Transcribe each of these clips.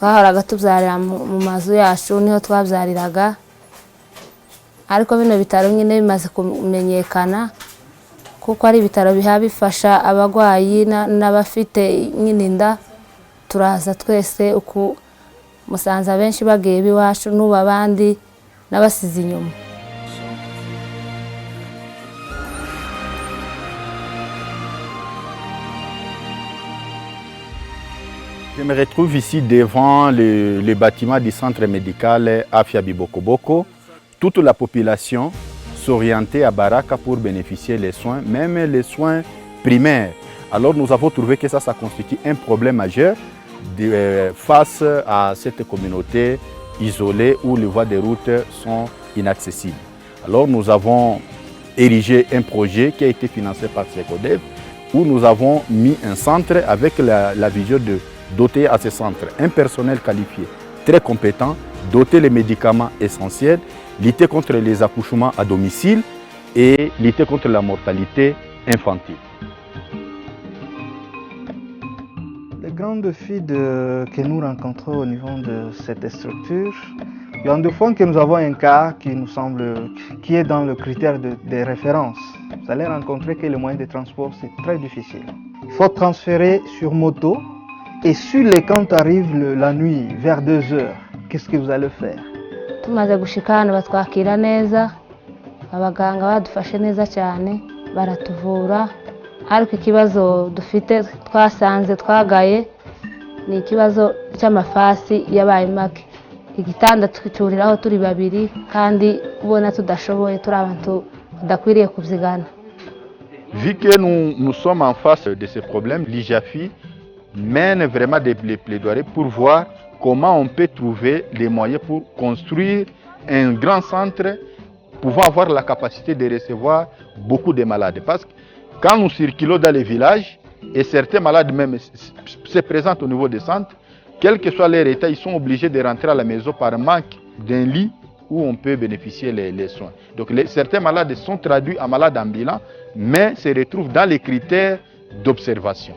twahoraga tubyarira mu mazu yacu niho twabyariraga ariko bino bitaro nyine bimaze kumenyekana kuko ari ibitaro biha bifasha abagwayi n'abafite nyinda turaza twese uku musanze benshi bagiye biwacu n'uba abandi n'abasize inyuma. Je me retrouve ici devant le bâtiment du centre médical Afia Bibokoboko. Toute la population s'orientait à Baraka pour bénéficier des soins, même les soins primaires. Alors nous avons trouvé que ça constitue un problème majeur face à cette communauté isolée où les voies de route sont inaccessibles. Alors nous avons érigé un projet qui a été financé par Secodev où nous avons mis un centre avec la vision de doter à ce centre un personnel qualifié, très compétent, doter les médicaments essentiels, lutter contre les accouchements à domicile et lutter contre la mortalité infantile. Les grands défis que nous rencontrons au niveau de cette structure, il y a des fois que nous avons un cas qui nous semble, qui est dans le critère de référence. Vous allez rencontrer que le moyen de transport c'est très difficile. Il faut transférer sur moto et sur les quand arrive la nuit vers 2 heures, qu'est-ce que vous allez faire? Tumaze gushika hano batwakira neza abaganga badufashe neza cyane baratuvura ariko ikibazo dufite twasanze twagaye ni ikibazo cy'amafasi yabaye make igitanda twicuriraho turi babiri kandi ubona tudashoboye turi abantu tudakwiriye kubyigana. Vu que nous sommes en face de ces problèmes, l'IJAFI mène vraiment des plaidoiries pour voir comment on peut trouver les moyens pour construire un grand centre pouvant avoir la capacité de recevoir beaucoup de malades. Parce que quand nous circulons dans les villages, et certains malades même se présentent au niveau des centres, quel que soit leur état, ils sont obligés de rentrer à la maison par manque d'un lit où on peut bénéficier les soins. Donc certains malades sont traduits en malades ambulants, mais se retrouvent dans les critères d'observation.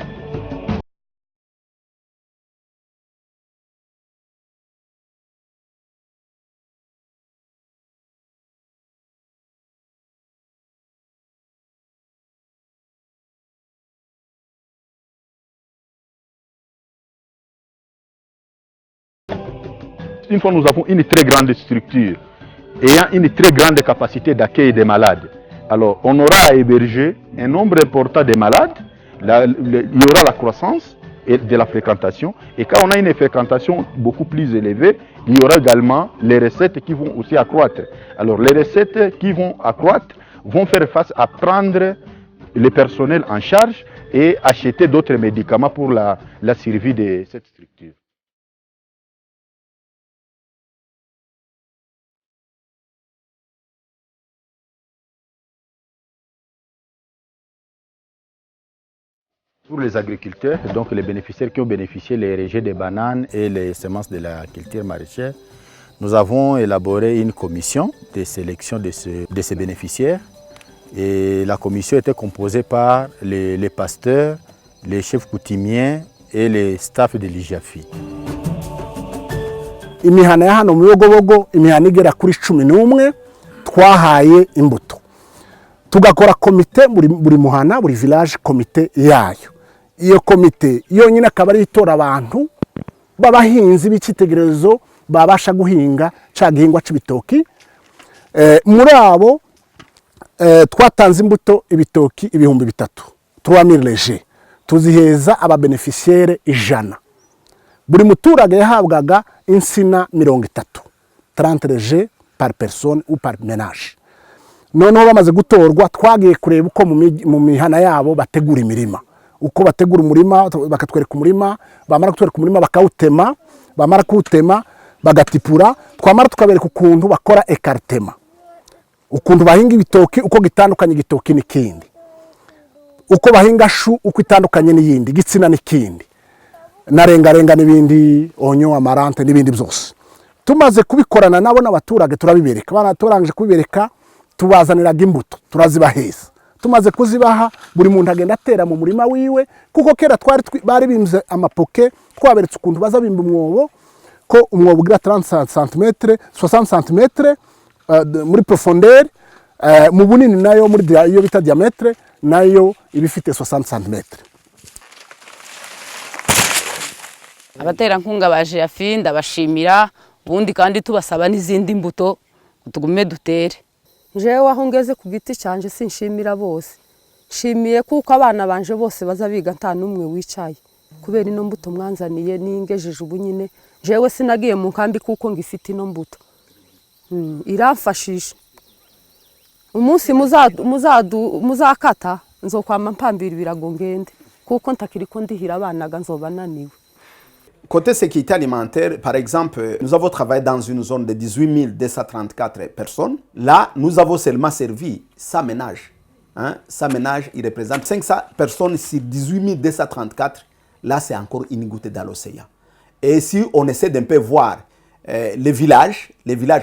Une fois nous avons une très grande structure ayant une très grande capacité d'accueil des malades. Alors on aura à héberger un nombre important de malades, il y aura la croissance de la fréquentation et quand on a une fréquentation beaucoup plus élevée, il y aura également les recettes qui vont aussi accroître. Alors les recettes qui vont accroître vont faire face à prendre le personnel en charge et acheter d'autres médicaments pour la survie de cette structure. Pour les agriculteurs, donc les bénéficiaires qui ont bénéficié des rejets des bananes et les semences de la culture maraîchère, nous avons élaboré une commission de sélection de ces bénéficiaires. Et la commission était composée par les pasteurs, les chefs coutumiers et les staffs de l'IJAFI. Imihana ya hano mu Bibogobogo imihana igera kuri 11 twahaye imbuto. Tugakora komite buri muhana buri village komite yayo. Iyo komite yonyine akaba ari itora abantu babahinzi b'ikitegererezo babasha guhinga ca gihingwa c'ibitoki. Muri abo twatanze imbuto ibitoki 3000 3000 leje tuziheza aba beneficiaire 100. Buri muturage yahabwaga insina 30 30 leje par personne ou par ménage. Noneho bamaze gutorwa twagiye kureba uko mu mihana yabo bategura imirima, uko bategura umurima bakatwereka umurima, bamara kutwereka umurima bakawutema, bamara kuwutema bagatipura, twamara tukabereka ukuntu bakora ekartema, ukuntu bahinga ibitoki uko gitandukanye igitoki n'ikindi, uko bahinga shu uko itandukanye n'iyindi, gitsina n'ikindi, narengarenga n'ibindi, onyo, amarante n'ibindi byose. Tumaze kubikorana nabo n'abaturage turabibereka, bana turangije kubibereka tubazaniraga imbuto turazibaheza. Tumaze kuzibaha buri muntu agenda atera mu murima wiwe kuko kera twari bari bimze amapoke twaberetse ukuntu bazabimba umwobo ko umwobo ugira 30 cm 60 cm muri profondeur, mu bunini nayo muri iyo bita diametre nayo ibifite 60 cm. Abaterankunga baje afi ndabashimira, ubundi kandi tubasaba n'izindi mbuto tugume dutere. Jewe aho ngeze ku giti cyanje sinshimira bose, nshimiye kuko abana banje bose baza biga nta numwe wicaye kubera ino mbuto mwanzaniye ningejeje ubu nyine. Jewe sinagiye mu nkambi kuko ngifite ino mbuto iramfashisha. Umunsi muzakata nzokwama mpambira ibirago ngende kuko ntakiriko ndihira abanaga nzoba naniwe. Côté sécurité alimentaire, par exemple, nous avons travaillé dans une zone de 18 234 personnes. Là, nous avons seulement servi 100 ménages. 100 ménages, ils représentent 500 personnes sur 18 234. Là, c'est encore une goutte dans l'océan. Et si on essaie d'un peu voir les villages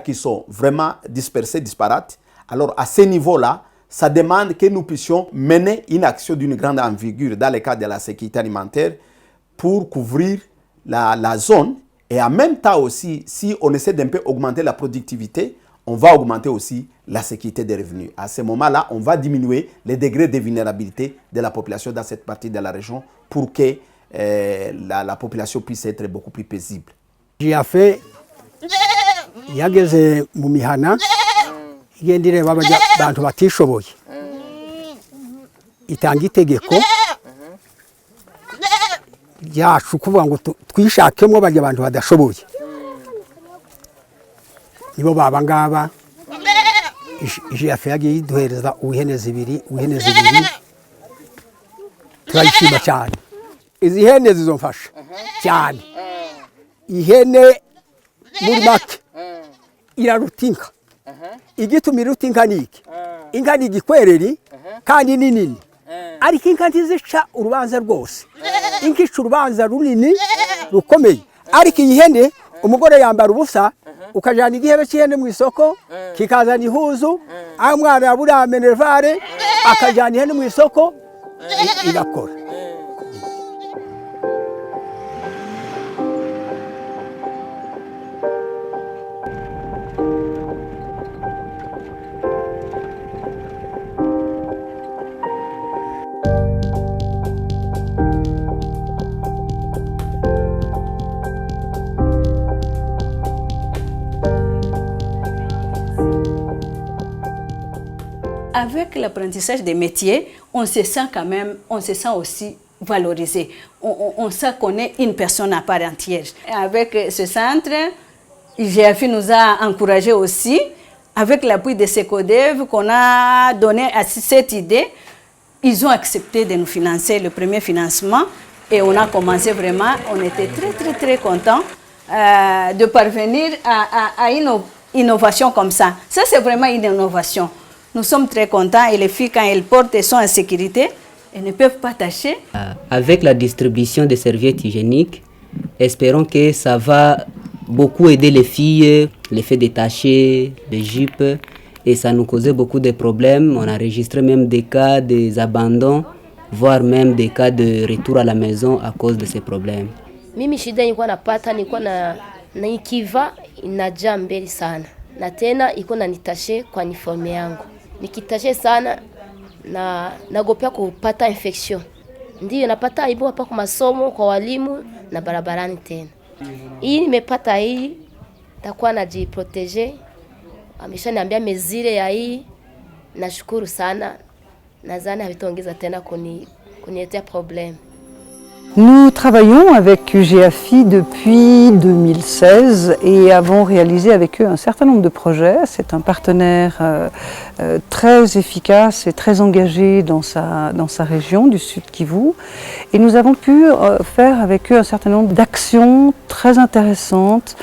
qui sont vraiment dispersés, disparates, alors à ce niveau-là, ça demande que nous puissions mener une action d'une grande envergure dans le cadre de la sécurité alimentaire pour couvrir la zone. Et en même temps aussi, si on essaie d'un peu augmenter la productivité, on va augmenter aussi la sécurité des revenus. À ce moment-là, on va diminuer les degrés de vulnérabilité de la population dans cette partie de la région pour que la population puisse être beaucoup plus paisible. J'ai fait yageze mu mihana igendire abantu batishoboye itanga itegeko yacu kuvuga ngo twishakemo barya abantu badashoboye nibo baba ngaba yagiye yiduhereza ihene zibiri turayishima cyane. Izi hene zizomfasha cyane. Ihene muri make irarutinka. Igituma irutinka niki? Inka ni igikwereri kandi ni nini. Ariko inka ntizica urubanza rwose. Inka ica urubanza runini rukomeye. Ariko iyi hene umugore yambara ubusa ukajana igihebe cy'ihene mu isoko kikazana ihuzu, aho mwana buriya minervare akajana ihene mu isoko igakora. Avec l'apprentissage des métiers, on se sent quand même, on se sent aussi valorisé. On sait qu'on est une personne à part entière. Avec ce centre, IGFI nous a encouragés aussi, avec l'appui de Secodev qu'on a donné à cette idée, ils ont accepté de nous financer le premier financement et on a commencé vraiment, on était très contents de parvenir à une innovation comme ça. Ça c'est vraiment une innovation. Nous sommes très contents et les filles, quand elles portent, elles sont en sécurité, elles ne peuvent pas tâcher. Avec la distribution des serviettes hygiéniques, espérons que ça va beaucoup aider les filles, les fait détacher, les jupes, et ça nous causait beaucoup de problèmes. On a enregistré même des cas d'abandon, voire même des cas de retour à la maison à cause de ces problèmes. Mimi shida nilikuwa napata, nilikuwa na ikiva inajaa mbele sana. Na tena iko na nitashe kwa uniforme yangu. Nikitashe sana na nagopea kupata infection. Ndiyo napata aibu hapa kwa masomo, kwa walimu na barabarani tena. Hii nimepata hii, takuwa najiprotege. Ameshaniambia mezire ya hii, nashukuru sana. Nadhani havitaongeza tena kuniletea problème. Nous travaillons avec UGFI depuis 2016 et avons réalisé avec eux un certain nombre de projets. C'est un partenaire très efficace et très engagé dans sa région du Sud Kivu. Et nous avons pu faire avec eux un certain nombre d'actions très intéressantes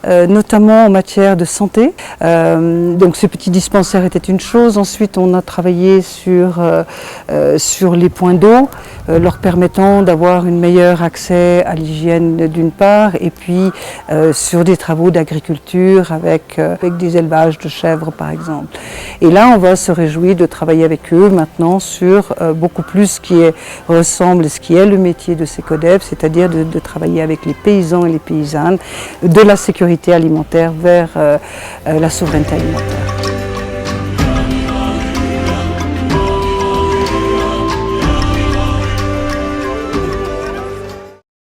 notamment en matière de santé. Donc ces petits dispensaires étaient une chose. Ensuite, on a travaillé sur les points d'eau, leur permettant d'avoir un meilleur accès à l'hygiène d'une part, et puis sur des travaux d'agriculture avec des élevages de chèvres par exemple. Et là, on va se réjouir de travailler avec eux maintenant sur beaucoup plus ce qui ressemble à ce qui est le métier de Cecodev, c'est-à-dire de travailler avec les paysans et les paysannes, de la sécurité alimentaire vers la souveraineté alimentaire.